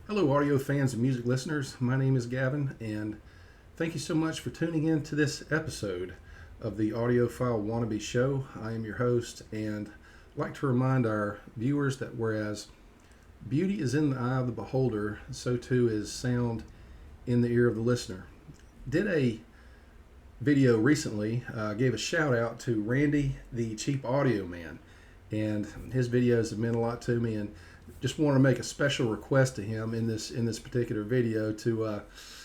Hello, audio fans and music listeners. My name is Gavin, and thank you so much for tuning in to this episode of the Audiophile Wannabe Show. I am your host, and I'd like to remind our viewers that whereas beauty is in the eye of the beholder, so too is sound in the ear of the listener. Did a video recently, gave a shout out to Randy, the Cheap Audio Man, and his videos have meant a lot to me, and just want to make a special request to him in this particular video to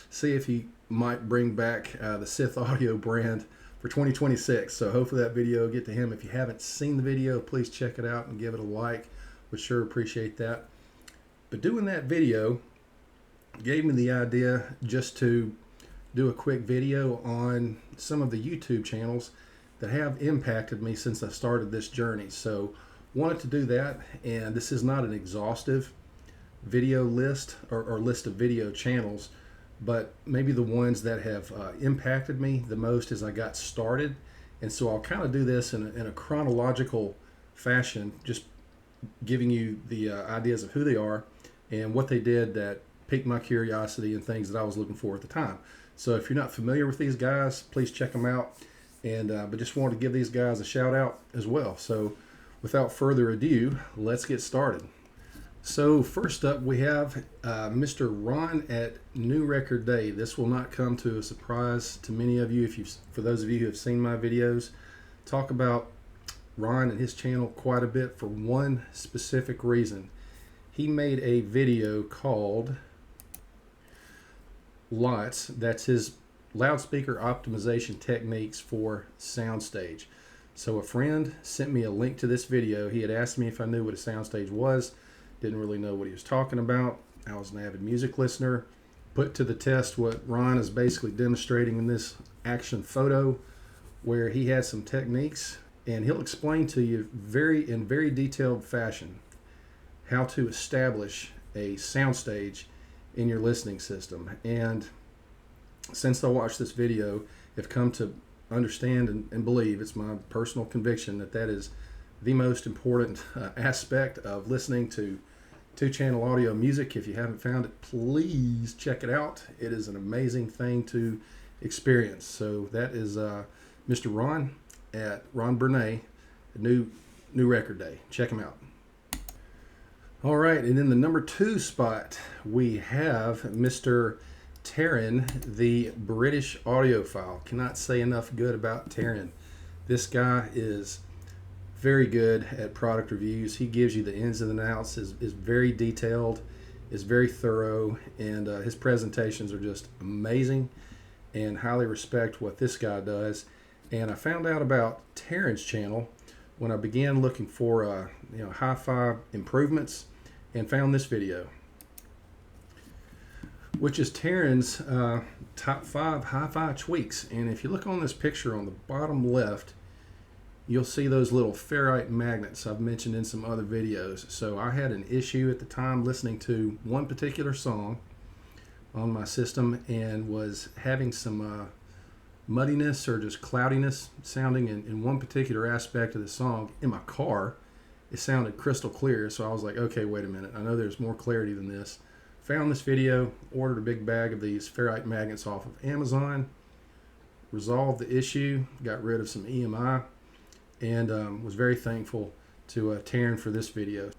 see if he might bring back the Sith Audio brand for 2026. So hopefully that video will get to him. If you haven't seen the video, please check it out and give it a like. Would sure appreciate that. But doing that video gave me the idea just to do a quick video on some of the YouTube channels that have impacted me since I started this journey. So wanted to do that, and this is not an exhaustive video list or list of video channels, but maybe the ones that have impacted me the most as I got started. And so I'll kind of do this in a chronological fashion, just giving you the ideas of who they are and what they did that piqued my curiosity and things that I was looking for at the time. So if you're not familiar with these guys, please check them out. And but just wanted to give these guys a shout out as well. So without further ado, let's get started. So first up, we have Mr. Ron at New Record Day. This will not come to a surprise to many of you for those of you who have seen my videos. Talk about Ron and his channel quite a bit for one specific reason. He made a video called Lots. That's his loudspeaker optimization techniques for soundstage. So a friend sent me a link to this video. He had asked me if I knew what a soundstage was. Didn't really know what he was talking about. I was an avid music listener. Put to the test what Ron is basically demonstrating in this action photo, where he has some techniques, and he'll explain to you in very detailed fashion how to establish a soundstage in your listening system. And since I watched this video, I've come to understand and believe, it's my personal conviction, that is the most important aspect of listening to two-channel audio music. If you haven't found it, please check it out. It is an amazing thing to experience. So that is Mr. Ron at Ron Bernay, New Record Day. Check him out. All right, and in the number 2 spot, we have Mr. Taryn, the British audiophile. Cannot say enough good about Taryn. This guy is very good at product reviews. He gives you the ins and the outs, is very detailed, is very thorough, and his presentations are just amazing, and highly respect what this guy does. And I found out about Taryn's channel when I began looking for hi-fi improvements, and found this video, which is Taryn's top 5 hi-fi tweaks. And if you look on this picture on the bottom left, you'll see those little ferrite magnets I've mentioned in some other videos. So I had an issue at the time listening to one particular song on my system, and was having some muddiness or just cloudiness sounding in one particular aspect of the song. In my car, it sounded crystal clear, so I was like, okay, wait a minute, I know there's more clarity than this. Found this video, ordered a big bag of these ferrite magnets off of Amazon, resolved the issue, got rid of some EMI, and was very thankful to Taryn for this video.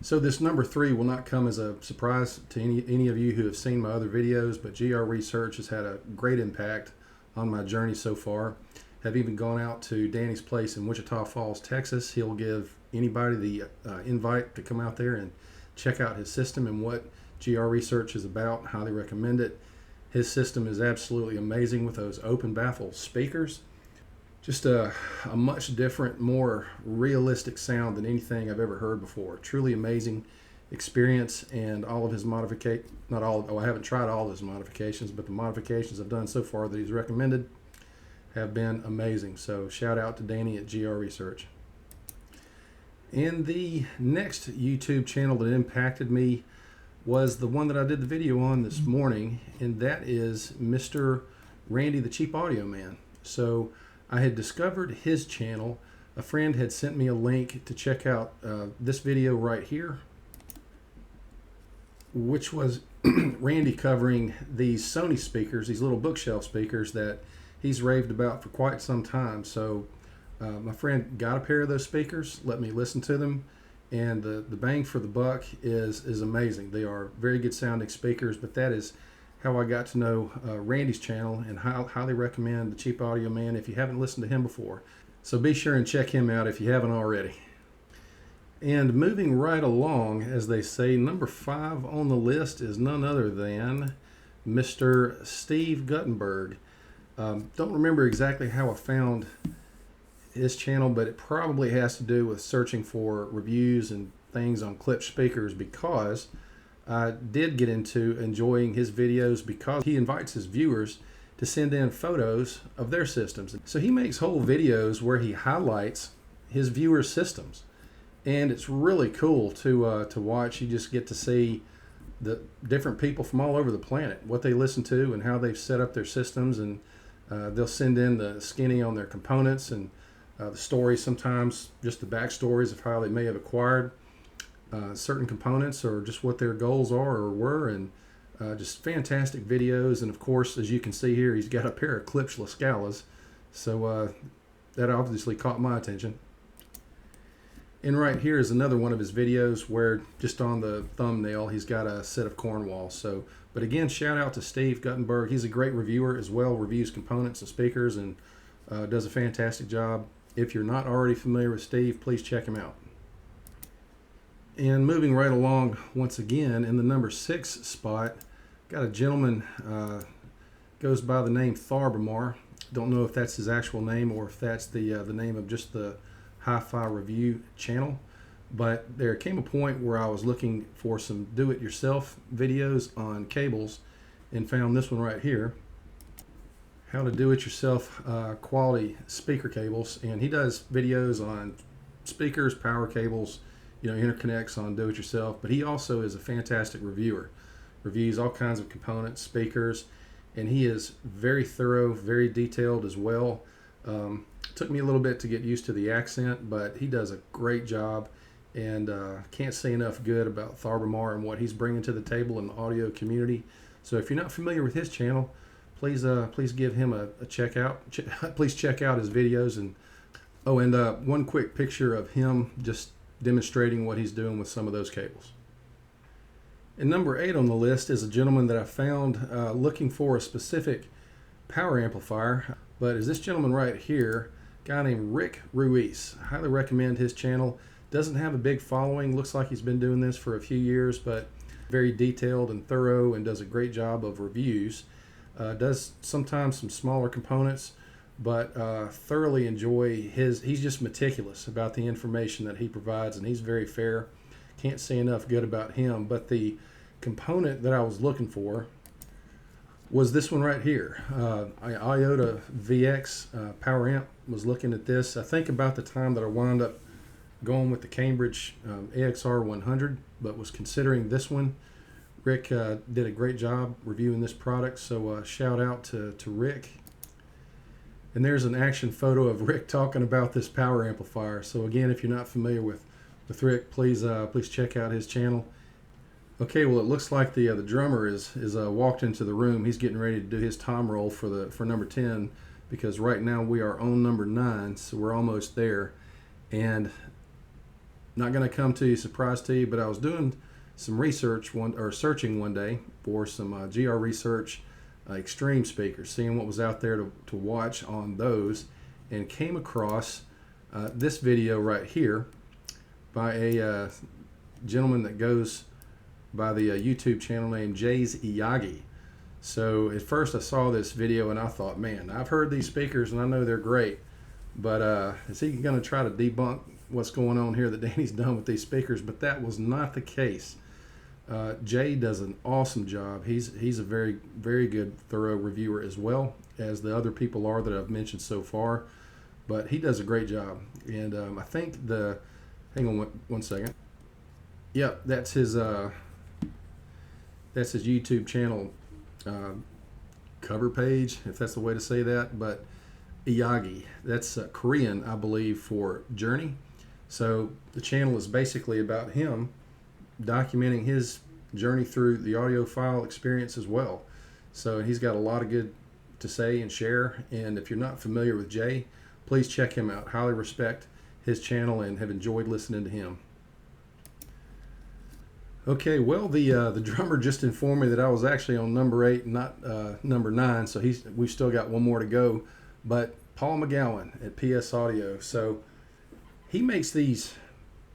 So this number 3 will not come as a surprise to any of you who have seen my other videos, but GR Research has had a great impact on my journey so far. Have even gone out to Danny's place in Wichita Falls, Texas. He'll give anybody the invite to come out there and check out his system and what GR Research is about. Highly recommend it. His system is absolutely amazing with those open baffle speakers. Just a much different, more realistic sound than anything I've ever heard before. Truly amazing experience, and all of his I haven't tried all of his modifications, but the modifications I've done so far that he's recommended have been amazing. So shout out to Danny at GR Research. And the next YouTube channel that impacted me was the one that I did the video on this morning, and that is Mr. Randy the Cheap Audio Man. So I had discovered his channel. A friend had sent me a link to check out this video right here. which was Randy covering these Sony speakers, these little bookshelf speakers that he's raved about for quite some time. So my friend got a pair of those speakers, let me listen to them, and the bang for the buck is amazing. They are very good sounding speakers, but that is how I got to know Randy's channel, and highly recommend the Cheap Audio Man if you haven't listened to him before. So be sure and check him out if you haven't already. And moving right along, as they say, number 5 on the list is none other than Mr. Steve Guttenberg. Don't remember exactly how I found his channel, but it probably has to do with searching for reviews and things on clip speakers, because I did get into enjoying his videos because he invites his viewers to send in photos of their systems. So he makes whole videos where he highlights his viewers' systems. And it's really cool to watch. You just get to see the different people from all over the planet, what they listen to and how they've set up their systems. And they'll send in the skinny on their components and the stories, sometimes just the backstories of how they may have acquired certain components, or just what their goals are or were. And just fantastic videos. And of course, as you can see here, he's got a pair of Klipsch Scalas. So that obviously caught my attention. And right here is another one of his videos where just on the thumbnail he's got a set of Cornwall. So, but again, shout out to Steve Guttenberg. He's a great reviewer as well, reviews components and speakers, and does a fantastic job. If you're not already familiar with Steve, please check him out. And moving right along, once again, in the number 6 spot, got a gentleman, goes by the name Tharbamar. Don't know if that's his actual name or if that's the name of just the Hi-Fi review channel, but there came a point where I was looking for some do-it-yourself videos on cables and found this one right here, how to do-it-yourself quality speaker cables. And he does videos on speakers, power cables, interconnects on do-it-yourself, but he also is a fantastic reviewer, reviews all kinds of components, speakers, and he is very thorough, very detailed as well. Took me a little bit to get used to the accent, but he does a great job, and can't say enough good about Tharbamar and what he's bringing to the table in the audio community. So if you're not familiar with his channel, please give him a check out. Please check out his videos. And one quick picture of him just demonstrating what he's doing with some of those cables. And number 8 on the list is a gentleman that I found looking for a specific power amplifier, but is this gentleman right here, a guy named Rick Ruiz. I highly recommend his channel. Doesn't have a big following, looks like he's been doing this for a few years, but very detailed and thorough, and does a great job of reviews. Does sometimes some smaller components, but thoroughly enjoy he's just meticulous about the information that he provides, and he's very fair. Can't say enough good about him. But the component that I was looking for was this one right here, IOTA VX power amp. Was looking at this, I think about the time that I wound up going with the Cambridge AXR 100, but was considering this one. Rick did a great job reviewing this product, so shout out to Rick. And there's an action photo of Rick talking about this power amplifier. So again, if you're not familiar with Rick, please check out his channel. Okay, well, it looks like the drummer is walked into the room. He's getting ready to do his tom roll for number 10, because right now we are on number 9, so we're almost there. And not going to come to you surprise to you, but I was doing some searching one day for some GR Research extreme speakers, seeing what was out there to watch on those, and came across this video right here by a gentleman that goes by the YouTube channel named Jay's Iyagi. So at first I saw this video and I thought, man, I've heard these speakers and I know they're great, but is he going to try to debunk what's going on here that Danny's done with these speakers? But that was not the case. Jay does an awesome job. He's a very, very good, thorough reviewer, as well as the other people are that I've mentioned so far. But he does a great job. And I think hang on one second. Yep, that's his YouTube channel cover page, if that's the way to say that. But Iyagi, that's Korean, I believe, for journey. So the channel is basically about him documenting his journey through the audiophile experience as well. So he's got a lot of good to say and share. And if you're not familiar with Jay, please check him out. Highly respect his channel and have enjoyed listening to him. Okay, well, the drummer just informed me that I was actually on number 8, not number 9, so we've still got one more to go. But Paul McGowan at PS Audio, so he makes these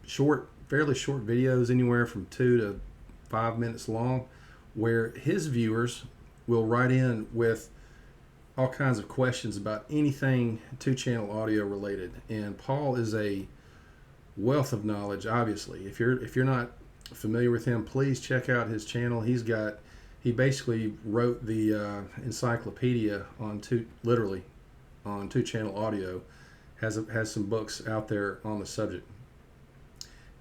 fairly short videos, anywhere from 2 to 5 minutes long, where his viewers will write in with all kinds of questions about anything 2-channel audio related. And Paul is a wealth of knowledge. Obviously, if you're not familiar with him, please check out his channel. He basically wrote the encyclopedia on 2-channel audio. Has some books out there on the subject,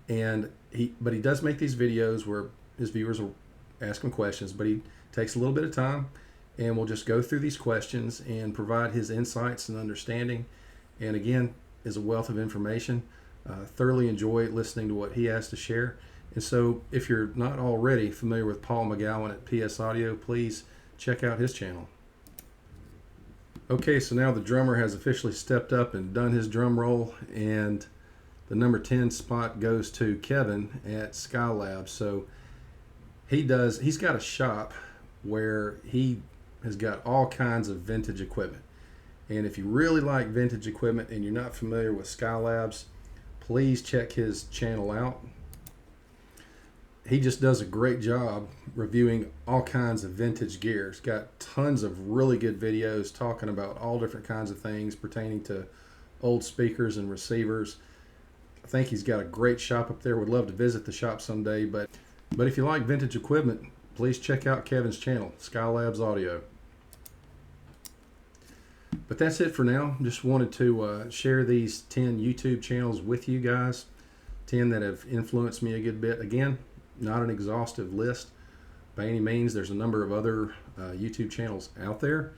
and he does make these videos where his viewers will ask him questions, but he takes a little bit of time and will just go through these questions and provide his insights and understanding, and again is a wealth of information. Thoroughly enjoy listening to what he has to share. And so if you're not already familiar with Paul McGowan at PS Audio, please check out his channel. Okay, so now the drummer has officially stepped up and done his drum roll, and the number 10 spot goes to Kevin at Skylab. So he's got a shop where he has got all kinds of vintage equipment. And if you really like vintage equipment and you're not familiar with Skylabs, please check his channel out. He just does a great job reviewing all kinds of vintage gear. He's got tons of really good videos talking about all different kinds of things pertaining to old speakers and receivers. I think he's got a great shop up there. Would love to visit the shop someday. But if you like vintage equipment, please check out Kevin's channel, Skylabs Audio. But that's it for now. Just wanted to share these 10 YouTube channels with you guys. 10 that have influenced me a good bit. Again, not an exhaustive list by any means. There's a number of other YouTube channels out there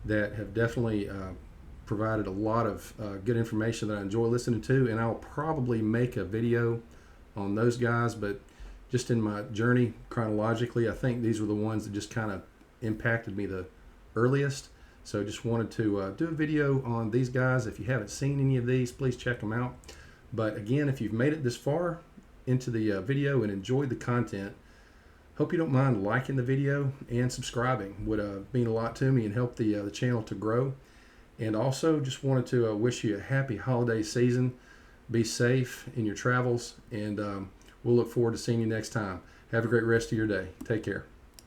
that have definitely provided a lot of good information that I enjoy listening to, and I'll probably make a video on those guys. But just in my journey chronologically, I think these were the ones that just kind of impacted me the earliest. So just wanted to do a video on these guys. If you haven't seen any of these, please check them out. But again, if you've made it this far into the video and enjoyed the content, hope you don't mind liking the video and subscribing. Would mean a lot to me and help the channel to grow. And also just wanted to wish you a happy holiday season. Be safe in your travels, and we'll look forward to seeing you next time. Have a great rest of your day. Take care.